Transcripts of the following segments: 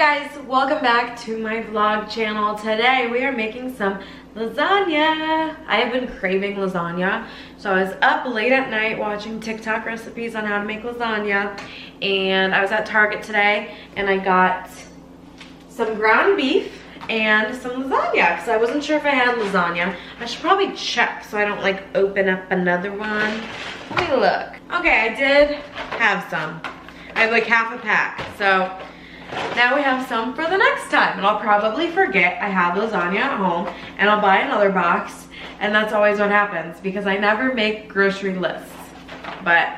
guys, welcome back to my vlog channel. Today we are making some lasagna. I have been craving lasagna, so I was up late at night watching TikTok recipes on how to make lasagna, and I was at Target today and I got some ground beef and some lasagna because I wasn't sure if I had lasagna. I should probably check so I don't like open up another one. Let me look. Okay, I did have some. I have like half a pack, so now we have some for the next time, and I'll probably forget I have lasagna at home and I'll buy another box, and that's always what happens because I never make grocery lists. But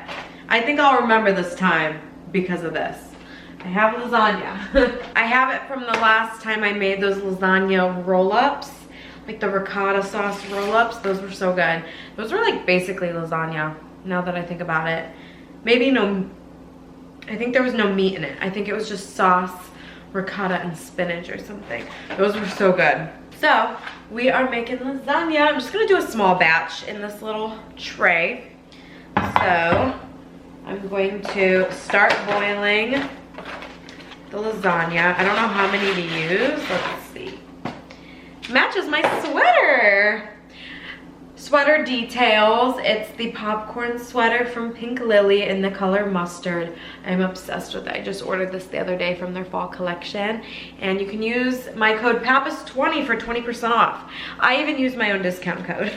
I think I'll remember this time because of this. I have lasagna. I have it from the last time I made those lasagna roll-ups, like the ricotta sauce roll-ups. Those were so good. Those were like basically lasagna now that I think about it. Maybe no, I think there was no meat in it. I think it was just sauce, ricotta, and spinach or something. Those were so good. So we are making lasagna. I'm just gonna do a small batch in this little tray. So I'm going to start boiling the lasagna. I don't know how many to use. Let's see. Matches my sweater. Sweater details. It's the popcorn sweater from Pink Lily in the color mustard. I'm obsessed with it. I just ordered this the other day from their fall collection, and you can use my code PAPAS20 for 20% off. I even use my own discount code.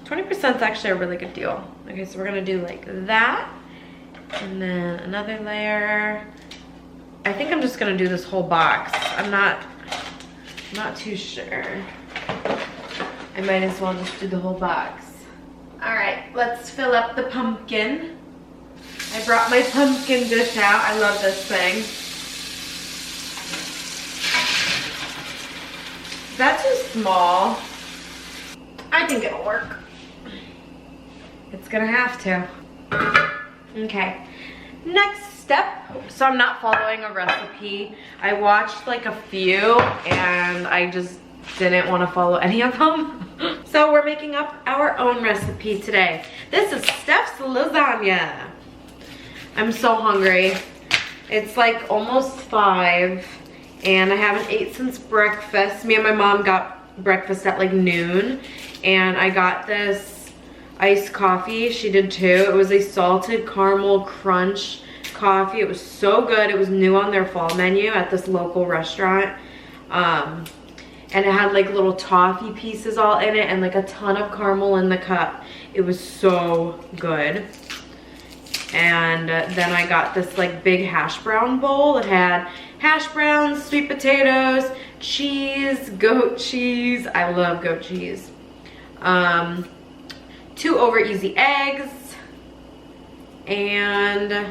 20% is actually a really good deal. Okay, so we're gonna do like that, and then another layer. I think I'm just gonna do this whole box. I'm not too sure. I might as well just do the whole box. All right, let's fill up the pumpkin. I brought my pumpkin dish out. I love this thing. Is that too small? I think it'll work. It's gonna have to. Okay, next step. So I'm not following a recipe. I watched like a few and I just didn't want to follow any of them. So we're making up our own recipe today. This is Steph's lasagna. I'm so hungry. It's like almost 5 and I haven't ate since breakfast. Me and my mom got breakfast at like noon, and I got this iced coffee. She did too. It was a salted caramel crunch coffee. It was so good. It was new on their fall menu at this local restaurant. And it had like little toffee pieces all in it and like a ton of caramel in the cup. It was so good. And then I got this like big hash brown bowl. It had hash browns, sweet potatoes, cheese, goat cheese. I love goat cheese. 2 over easy eggs and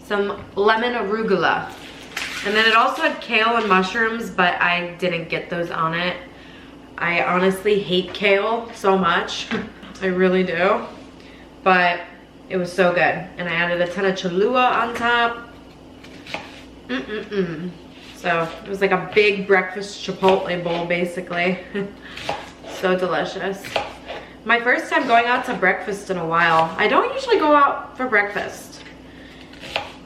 some lemon arugula. And then it also had kale and mushrooms, but I didn't get those on it. I honestly hate kale so much. I really do. But it was so good. And I added a ton of Cholula on top. So it was like a big breakfast Chipotle bowl, basically. So delicious. My first time going out to breakfast in a while. I don't usually go out for breakfast.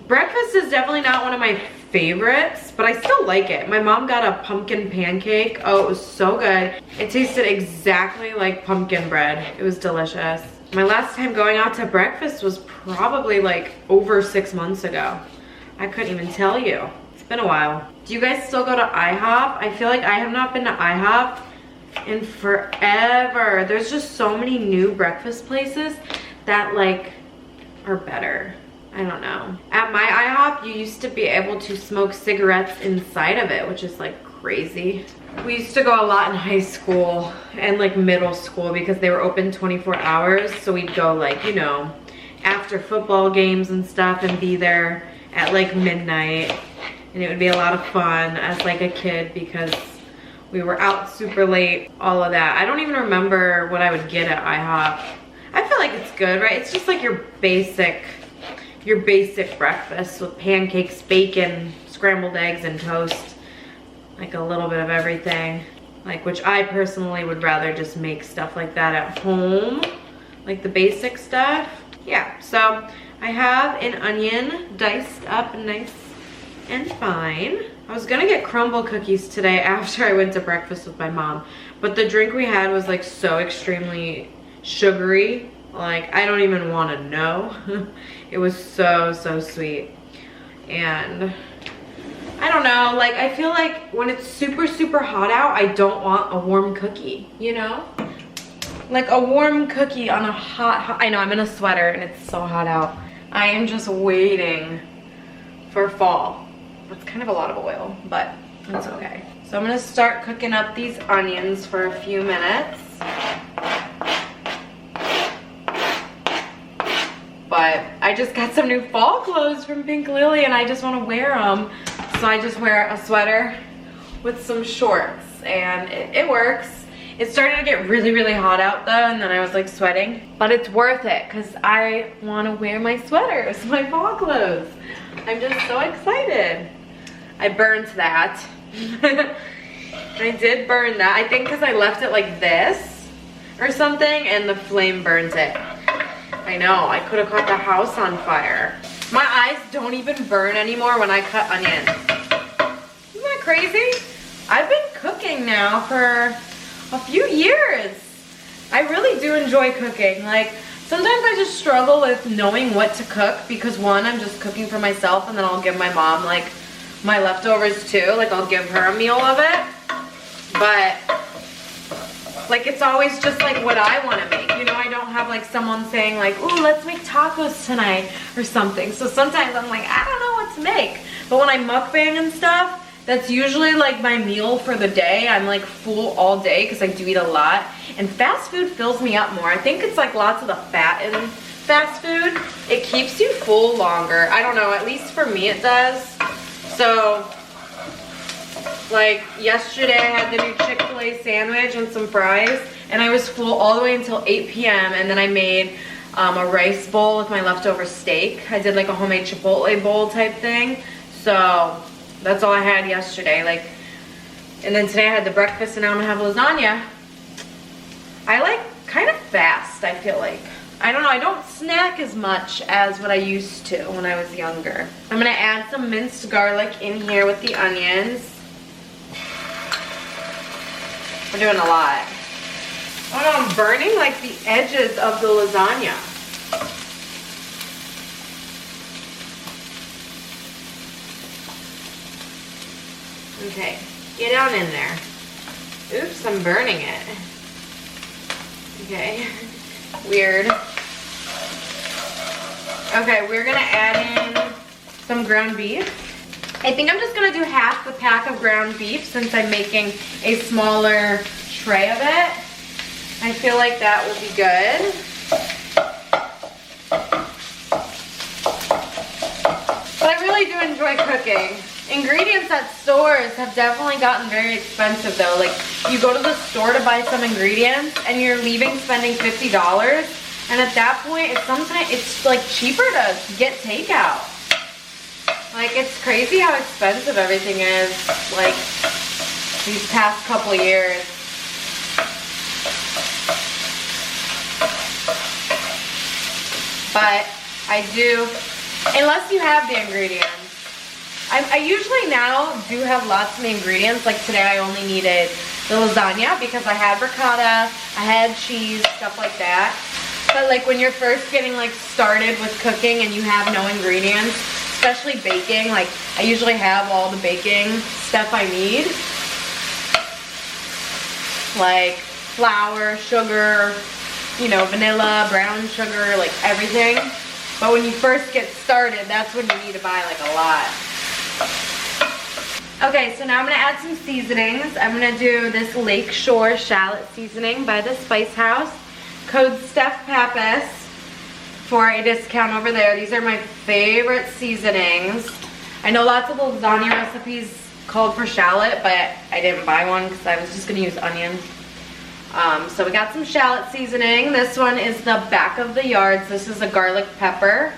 Breakfast is definitely not one of my favorites, but I still like it. My mom got a pumpkin pancake. Oh, it was so good. It tasted exactly like pumpkin bread. It was delicious. My last time going out to breakfast was probably like over 6 months ago. I couldn't even tell you. It's been a while. Do you guys still go to IHOP? I feel like I have not been to IHOP in forever. There's just so many new breakfast places that like are better. I don't know. At my IHOP, you used to be able to smoke cigarettes inside of it, which is like crazy. We used to go a lot in high school and like middle school because they were open 24 hours. So we'd go like, you know, after football games and stuff and be there at like midnight. And it would be a lot of fun as like a kid because we were out super late, all of that. I don't even remember what I would get at IHOP. I feel like it's good, right? It's just like your basic breakfast with pancakes, bacon, scrambled eggs, and toast. Like a little bit of everything. Like, which I personally would rather just make stuff like that at home. Like the basic stuff. Yeah, so I have an onion diced up nice and fine. I was gonna get crumble cookies today after I went to breakfast with my mom, but the drink we had was like so extremely sugary. Like, I don't even want to know. It was so sweet. And I don't know, like, I feel like when it's super hot out, I don't want a warm cookie, you know? Like a warm cookie on a hot, I know I'm in a sweater and it's so hot out. I am just waiting for fall. That's kind of a lot of oil, but that's okay. So I'm gonna start cooking up these onions for a few minutes. But I just got some new fall clothes from Pink Lily and I just want to wear them. So I just wear a sweater with some shorts and it works. It started to get really hot out though, and then I was like sweating. But it's worth it because I want to wear my sweaters, my fall clothes. I'm just so excited. I burned that. I did burn that. I think because I left it like this or something and the flame burns it. I know, I could have caught the house on fire. My eyes don't even burn anymore when I cut onions. Isn't that crazy? I've been cooking now for a few years. I really do enjoy cooking. Like, sometimes I just struggle with knowing what to cook because one, I'm just cooking for myself and then I'll give my mom like my leftovers too. Like, I'll give her a meal of it. But like, it's always just like what I want to make, you know? I don't have like someone saying like, ooh, let's make tacos tonight or something. So sometimes I'm like, I don't know what to make. But when I mukbang and stuff, that's usually like my meal for the day. I'm like full all day because I do eat a lot. And fast food fills me up more. I think it's like lots of the fat in fast food. It keeps you full longer. I don't know, at least for me it does. So like yesterday I had the new Chick-fil-A sandwich and some fries and I was full all the way until 8 p.m. and then I made a rice bowl with my leftover steak. I did like a homemade Chipotle bowl type thing. So that's all I had yesterday. Like, and then today I had the breakfast and now I'm gonna have lasagna. I like kind of fast, I feel like. I don't know, I don't snack as much as what I used to when I was younger. I'm gonna add some minced garlic in here with the onions. We're doing a lot. Oh no, I'm burning like the edges of the lasagna. Okay, get down in there. Oops, I'm burning it. Okay, weird. Okay, we're gonna add in some ground beef. I think I'm just gonna do half the pack of ground beef since I'm making a smaller tray of it. I feel like that will be good. But I really do enjoy cooking. Ingredients at stores have definitely gotten very expensive though. Like, you go to the store to buy some ingredients and you're leaving spending $50. And at that point, it's like cheaper to get takeout. Like, it's crazy how expensive everything is, like, these past couple years. But I do, unless you have the ingredients. I usually now do have lots of the ingredients. Like today I only needed the lasagna because I had ricotta, I had cheese, stuff like that. But like when you're first getting like started with cooking and you have no ingredients, especially baking, like I usually have all the baking stuff I need. Like flour, sugar, you know, vanilla, brown sugar, like everything. But when you first get started, that's when you need to buy like a lot. Okay, so now I'm gonna add some seasonings. I'm gonna do this Lakeshore Shallot seasoning by the Spice House. Code Steph Pappas for a discount over there. These are my favorite seasonings. I know lots of lasagna recipes called for shallot, but I didn't buy one because I was just gonna use onion. So we got some shallot seasoning. This one is the Back of the Yards. This is a garlic pepper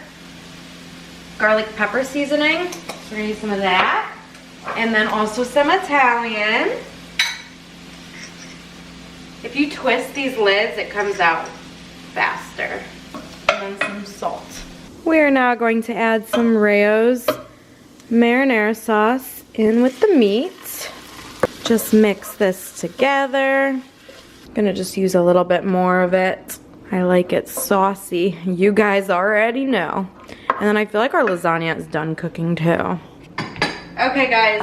seasoning. So we're gonna use some of that. And then also some Italian. If you twist these lids, it comes out faster. And then some salt. We are now going to add some Rayo's marinara sauce in with the meat. Just mix this together. I'm gonna just use a little bit more of it. I like it saucy. You guys already know. And then I feel like our lasagna is done cooking too. Okay guys,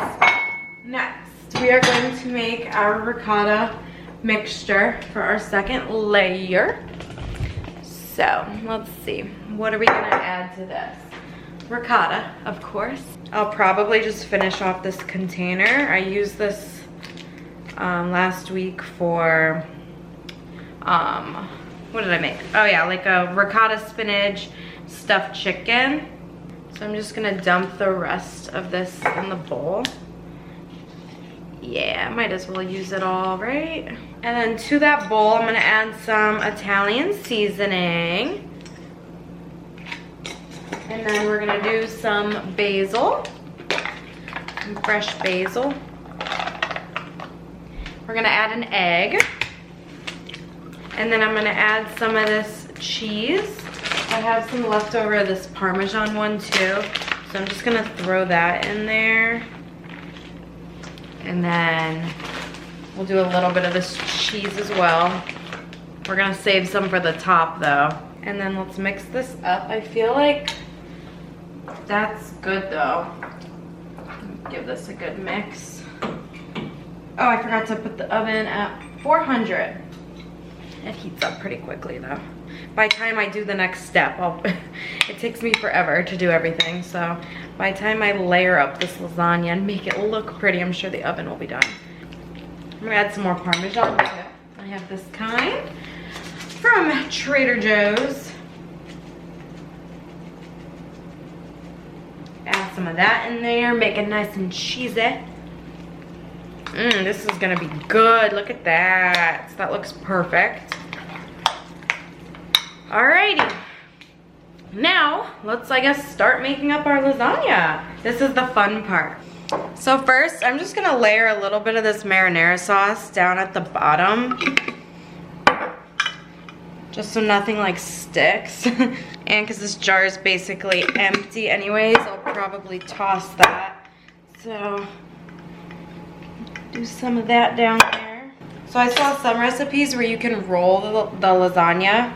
next we are going to make our ricotta mixture for our second layer. So let's see, what are we gonna add to this? Ricotta, of course. I'll probably just finish off this container. I used this last week for, what did I make? Oh yeah, like a ricotta spinach stuffed chicken. So I'm just gonna dump the rest of this in the bowl. Yeah, might as well use it all, right? And then to that bowl, I'm gonna add some Italian seasoning. And then we're gonna do some basil, some fresh basil. We're gonna add an egg. And then I'm gonna add some of this cheese. I have some leftover of this Parmesan one too. So I'm just gonna throw that in there. And then we'll do a little bit of this cheese as well. We're gonna save some for the top though. And then let's mix this up. I feel like that's good though. Give this a good mix. Oh, I forgot to put the oven at 400. It heats up pretty quickly though. By the time I do the next step, it takes me forever to do everything. So by the time I layer up this lasagna and make it look pretty, I'm sure the oven will be done. I'm gonna add some more Parmesan too. I have this kind from Trader Joe's. Add some of that in there, make it nice and cheesy. This is gonna be good. Look at that. That looks perfect. Alrighty. Now, let's, I guess, start making up our lasagna. This is the fun part. So first, I'm just gonna layer a little bit of this marinara sauce down at the bottom. Just so nothing like sticks. And because this jar is basically empty anyways, I'll probably toss that. So, do some of that down there. So I saw some recipes where you can roll the lasagna,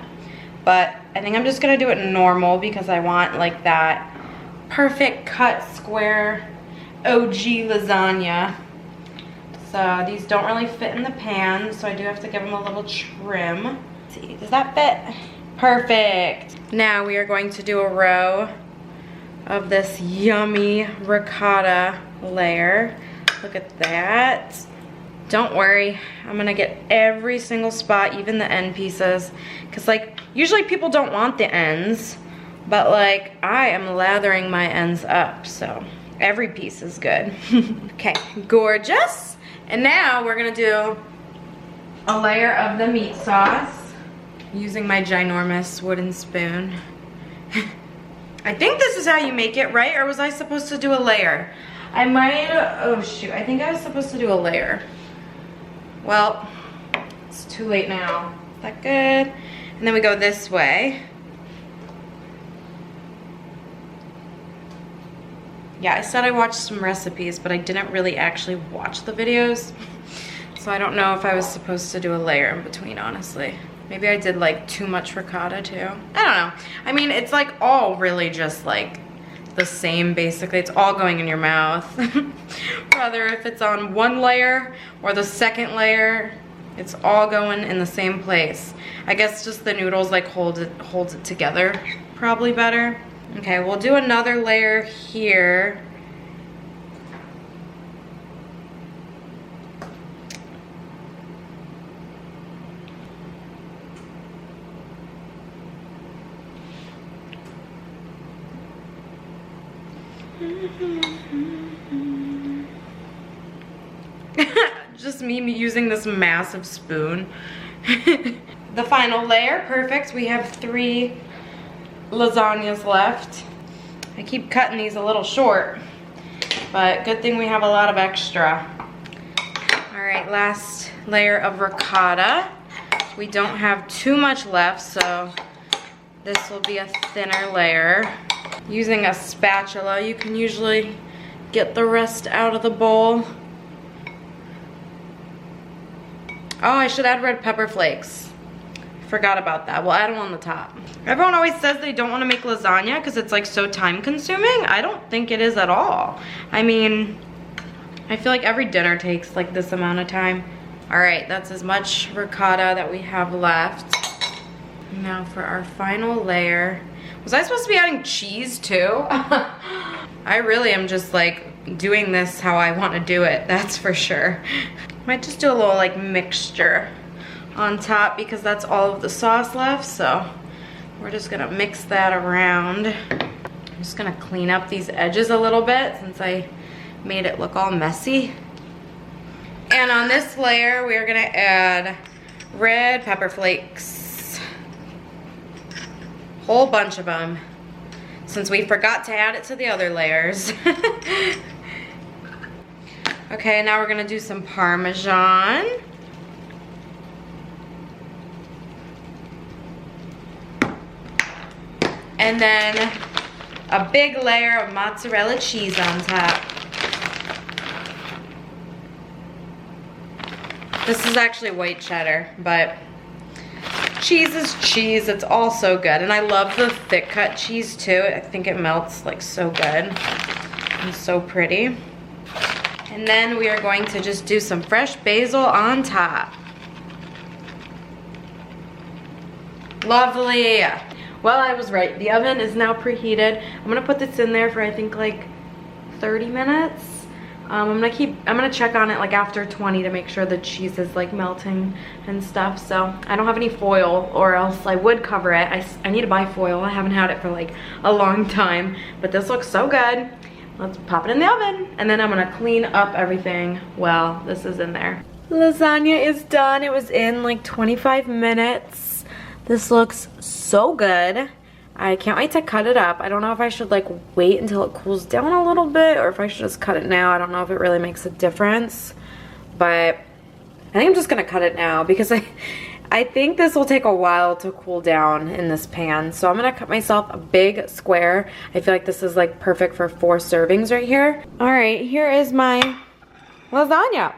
but I think I'm just gonna do it normal because I want like that perfect cut square OG lasagna. So these don't really fit in the pan, so I do have to give them a little trim. Let's see, does that fit? Perfect. Now we are going to do a row of this yummy ricotta layer. Look at that. Don't worry, I'm gonna get every single spot, even the end pieces. Cause like, usually people don't want the ends, but like, I am lathering my ends up, so every piece is good. Okay, gorgeous. And now we're gonna do a layer of the meat sauce using my ginormous wooden spoon. I think this is how you make it, right? Or was I supposed to do a layer? I might, oh shoot, I think I was supposed to do a layer. Well, it's too late now. Is that good? And then we go this way. Yeah, I said I watched some recipes, but I didn't really actually watch the videos. So I don't know if I was supposed to do a layer in between, honestly. Maybe I did like too much ricotta too. I don't know. I mean, it's like all really just like the same basically. It's all going in your mouth. Whether if it's on one layer or the second layer, it's all going in the same place. I guess just the noodles like holds it together probably better. Okay, we'll do another layer here. Just me using this massive spoon. The final layer, perfect. We have 3 lasagnas left. I keep cutting these a little short, but good thing we have a lot of extra. All right, last layer of ricotta. We don't have too much left, so This will be a thinner layer. Using a spatula, you can usually get the rest out of the bowl. Oh, I should add red pepper flakes. Forgot about that. We'll add them on the top. Everyone always says they don't want to make lasagna because it's like so time consuming. I don't think it is at all. I mean, I feel like every dinner takes like this amount of time. All right, that's as much ricotta that we have left. Now for our final layer. Was I supposed to be adding cheese too? I really am just like doing this how I want to do it, that's for sure. Might just do a little like mixture on top because that's all of the sauce left, so we're just gonna mix that around. I'm just gonna clean up these edges a little bit since I made it look all messy. And on this layer, we are gonna add red pepper flakes. Whole bunch of them, since we forgot to add it to the other layers. Okay, now we're gonna do some Parmesan. And then a big layer of mozzarella cheese on top. This is actually white cheddar, but cheese is cheese. It's all so good. And I love the thick cut cheese too. I think it melts like so good and so pretty. And then we are going to just do some fresh basil on top. Lovely. Well, I was right. The oven is now preheated. I'm gonna put this in there for I think like 30 minutes. I'm gonna check on it like after 20 to make sure the cheese is like melting and stuff. So I don't have any foil, or else I would cover it. I need to buy foil. I haven't had it for like a long time, but this looks so good. Let's pop it in the oven, and then I'm gonna clean up everything while this is in there. Lasagna is done. It was in like 25 minutes. This looks so good. I can't wait to cut it up. I don't know if I should like wait until it cools down a little bit or if I should just cut it now. I don't know if it really makes a difference, but I think I'm just gonna cut it now because I think this will take a while to cool down in this pan. So I'm gonna cut myself a big square. I feel like this is like perfect for 4 servings right here. All right, here is my lasagna.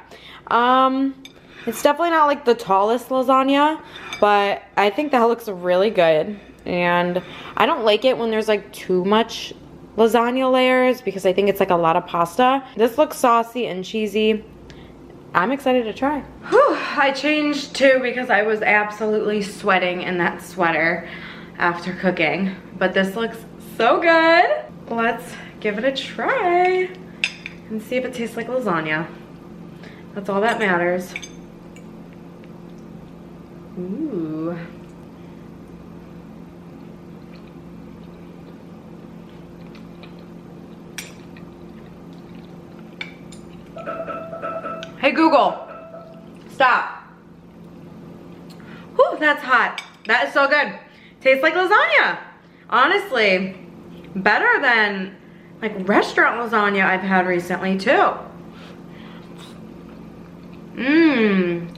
It's definitely not like the tallest lasagna, but I think that looks really good. And I don't like it when there's like too much lasagna layers because I think it's like a lot of pasta. This looks saucy and cheesy. I'm excited to try. Whew, I changed too because I was absolutely sweating in that sweater after cooking. But this looks so good. Let's give it a try and see if it tastes like lasagna. That's all that matters. Ooh. Hey Google, stop. Whew, that's hot. That is so good. Tastes like lasagna. Honestly, better than like restaurant lasagna I've had recently too. Mmm.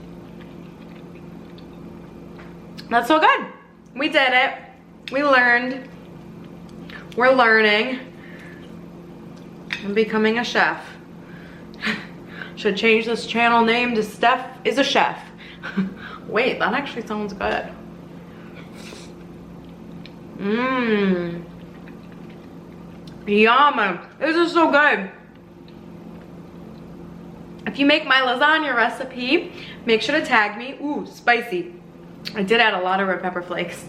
That's so good. We did it. We learned. We're learning. I'm becoming a chef. Should change this channel name to Steph is a Chef. Wait, that actually sounds good. Mmm. Yum. This is so good. If you make my lasagna recipe, make sure to tag me. Ooh, spicy. I did add a lot of red pepper flakes.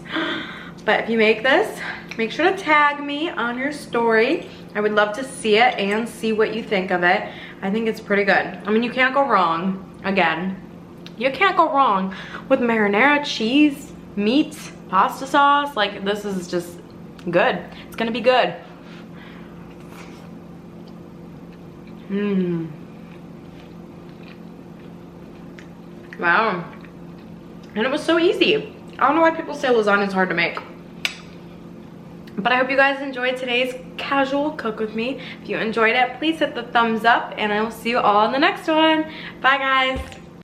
But if you make this, make sure to tag me on your story. I would love to see it and see what you think of it. I think it's pretty good. I mean, you can't go wrong. Again, you can't go wrong with marinara, cheese, meat, pasta sauce. Like, this is just good. It's gonna be good. Mmm. Wow. And it was so easy. I don't know why people say lasagna is hard to make. But I hope you guys enjoyed today's casual cook with me. If you enjoyed it, please hit the thumbs up and I will see you all in the next one. Bye guys.